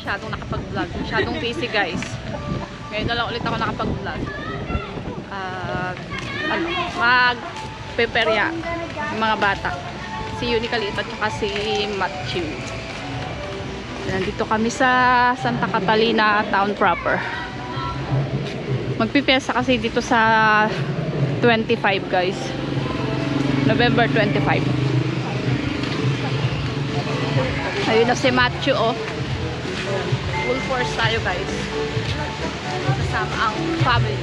masyadong nakapag-vlog. Masyadong busy guys. Ngayon na lang ulit ako nakapag-vlog. Magpeperya yung mga bata. Si Unicalit at si Matthew. Nandito kami sa Santa Catalina town proper. Magpipesa kasi dito sa 25 guys. November 25. Ayun na si Matthew oh. Full force tayo guys. Kasama ang family.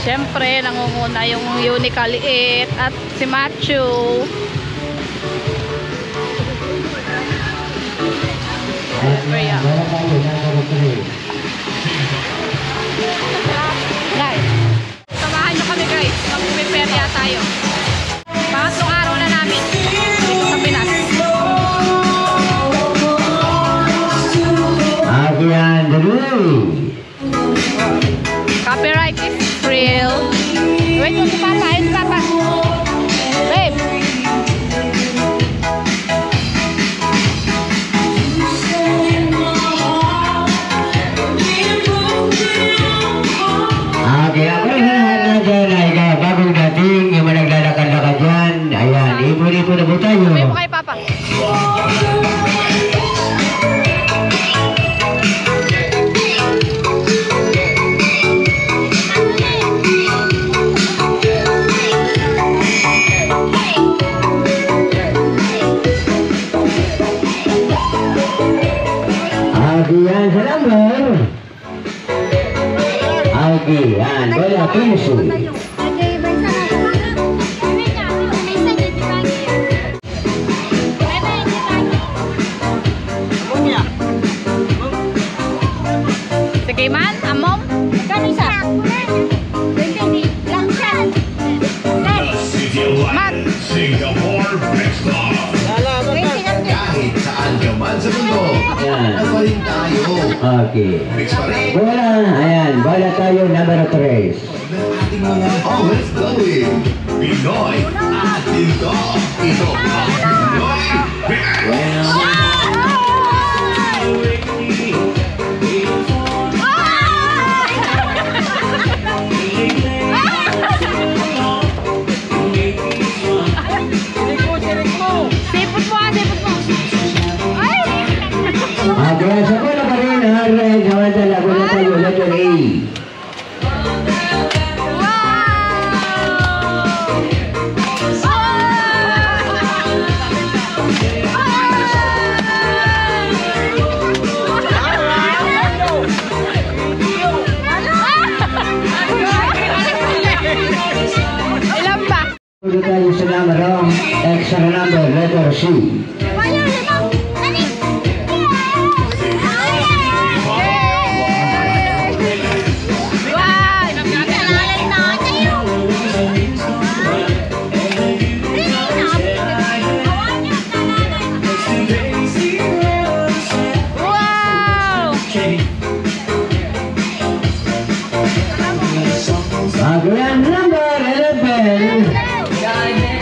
Siyempre, nangunguna yung Unicalit at si Matthew. Guys, samahan nyo kami guys. Magpiperya tayo. Pangatlong araw na namin dito sa Pinas. Again, Copyright is real. Wait mo si Papa. Ayun si Papa. Babe. okay, ako lahat na dyan ay bagong dating yung managlalakad-lakad dyan. Ayan, ipon-ipon na po tayo. May mo kay Papa. Yan sa number. Okay, yan. Wala, pinso. Sige man, amom. Kanisa. Mat. Singapore Pesta. Kahit saan ka man sa mundo, pa rin tayo. Okay. Mix pa rin. Wala, ayan. Wala tayo, number 3. Ating mga always going. Pinoy atin to. Ito ang Pinoy Pesta. Kaya sa kuna pa rin, red, hawada, laguna tayo, letter A. Ilan ba? Dito tayo sa numero, extra number, letter C. Grand number 11. 11.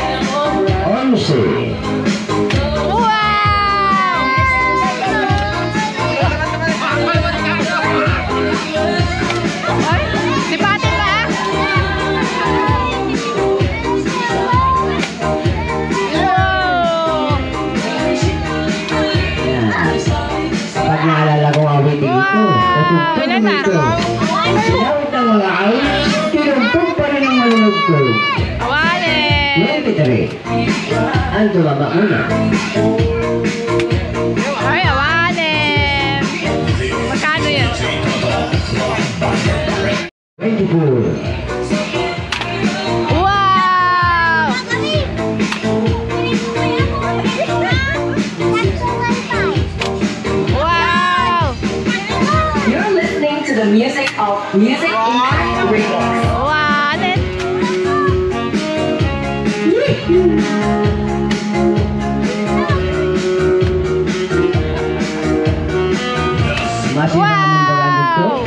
Si Patin na. Pag naalala ko ang awitin ito, Ilan na? sinawit ng mga awit, tinumpog pa rin ang malunod ko. Awalin. 23. Ang tumama muna. Ay, awalin. Magkano yan? 24. Wow! Wow! You're listening to the music of Music Impact Remix. Awalin. Masih Wow!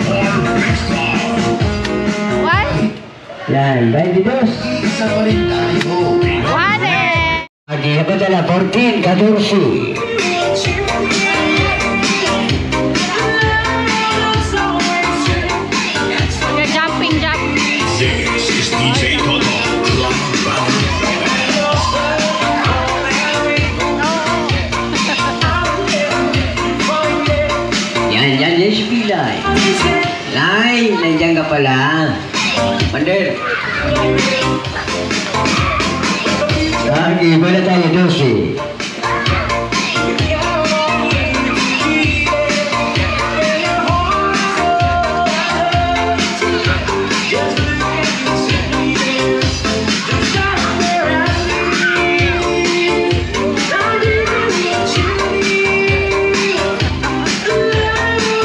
Yan, 22. Isa pa rin tayo. Awalin. di apa tala 14, 14. You're jumping, jump. This is DJ Toto. Yan, yes, Pilay. Lai, nandiyan ka pala. Mander. Lagi, wala tayo dosi.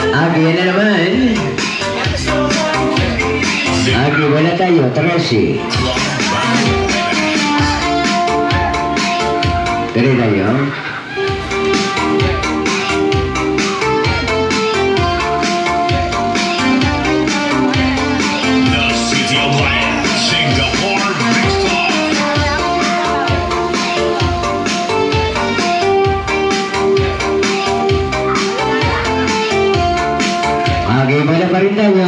Agi, yan na naman. Agi, wala tayo, 13. Dari tayo. The City of Light, Singapore Mixed Up. Agi, wala pa rin tayo.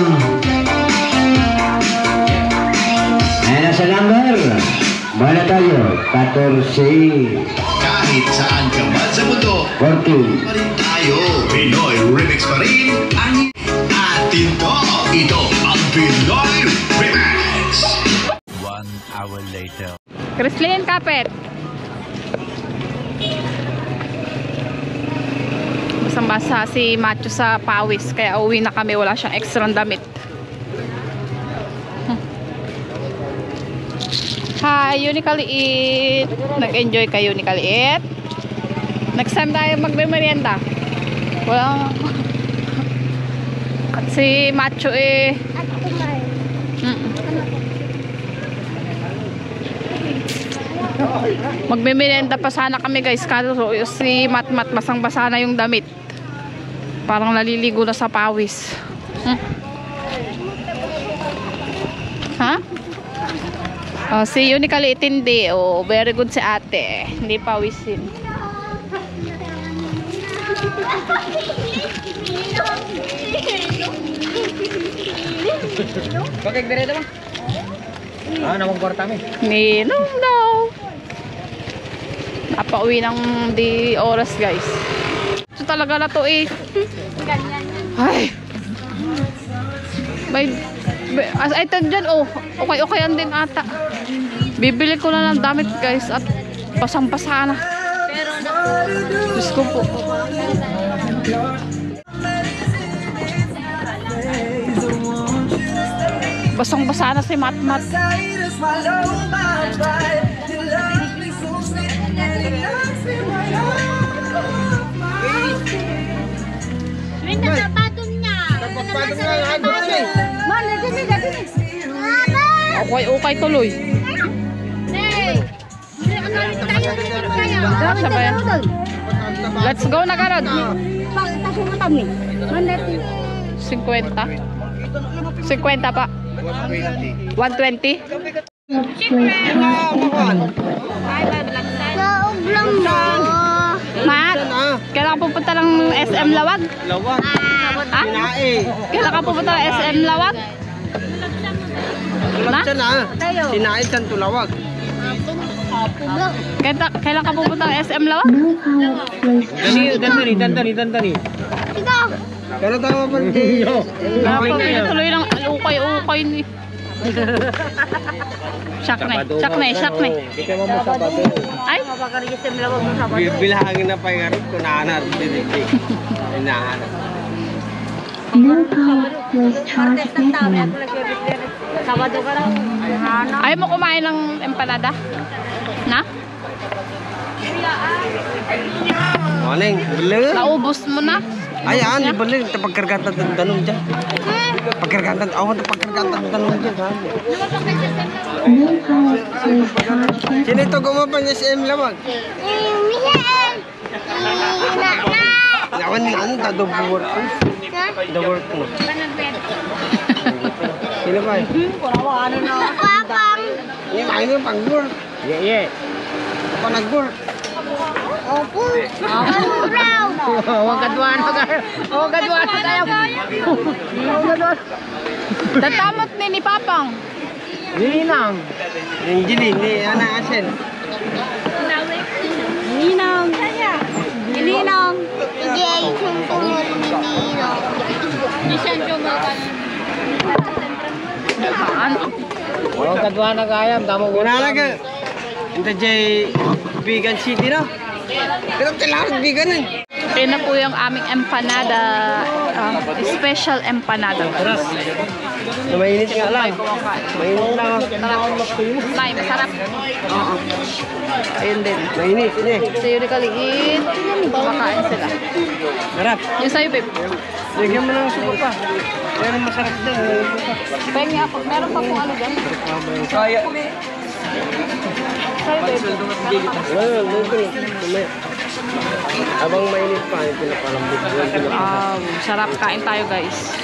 Ayan na sa number. Wala tayo, 14. Kahit saan ka man sa mundo, 14. pa rin tayo. Pinoy Remix pa rin ang atin to. Ito ang Pinoy Remix. 1 hour later. Chrislyn, kapit. Basang-basa si Macho sa pawis. Kaya uwi na kami. Wala siyang extra damit. Hi, Uni Kaliit. Nag-enjoy kayo ni Kaliit. Next time tayo magme-merienda. Walang... At si Macho eh... Magme-merienda pa sana kami guys. Kaso si Matmat basang-basa na yung damit. Parang naliligo na sa pawis. Ha? Oh, si Uni Kaliit hindi. Oh, very good si ate. Hindi pawisin. Bakit bereda bang? Ah, namang kwarta mi. Minum daw. Napauwi ng di oras guys. Ito talaga na to eh. Ay. Ay, dyan oh. Okay yan din ata. Bibili ko na ng damit guys. At pasang-pasa na. Diyos ko po. Basang-basa na si Matmat. Okay tuloy. Let's go na karod. 50. 50 pa. 120. Mat, kailangan pupunta ng SM Lawag? Lawag. Ha? Kailangan pupunta ng SM Lawag? Na? Sinain sa tulawag. Kailan ka pupunta ng SM Lawag? Dantani. Pero tama pa rin. Tuloy ng ukay ni. Shock na. Hindi ka mo Sabado. Ay? Bilangin na pa yung harap ko nahanap. Hinahanap. No code was charged again. Ayaw mo kumain ng empanada? Na? Morning. Beli. Naubos mo na? Ayan, beli. Pagkargatan ng tanong dyan. Pagkargatan tanong dyan. No code was charged again. Sino ito gumapan niya si M. Lawag? Nawan ano, the work mo. The work mo. Sino ba? Yung main mo pang work. Yeah. nag-work. Huwag kadwan tayo. Tatamot ni Papang. Ninang. Yung gili, ni Ana Asen. Ninang. Ninang. Huwag kadwa na kayam, tamo ko na lang. Ito jay Vegan City no? Pero kailangan vegan eh. Okay na po yung aming empanada. Special empanada. Na mainit nga lang. Mainit lang. May masarap. Ayun din. Mainit, hindi. So yun kaliit. Makakain sila. Sarap. Yung sa'yo, babe. Lagyan mo ng suko pa. Pero masarap din. Pengi ako. Meron pa kung ano dyan. Kaya. Sa'yo, babe. Habang mainit pa, yung pinapalambot. Sarap. Kain tayo, guys.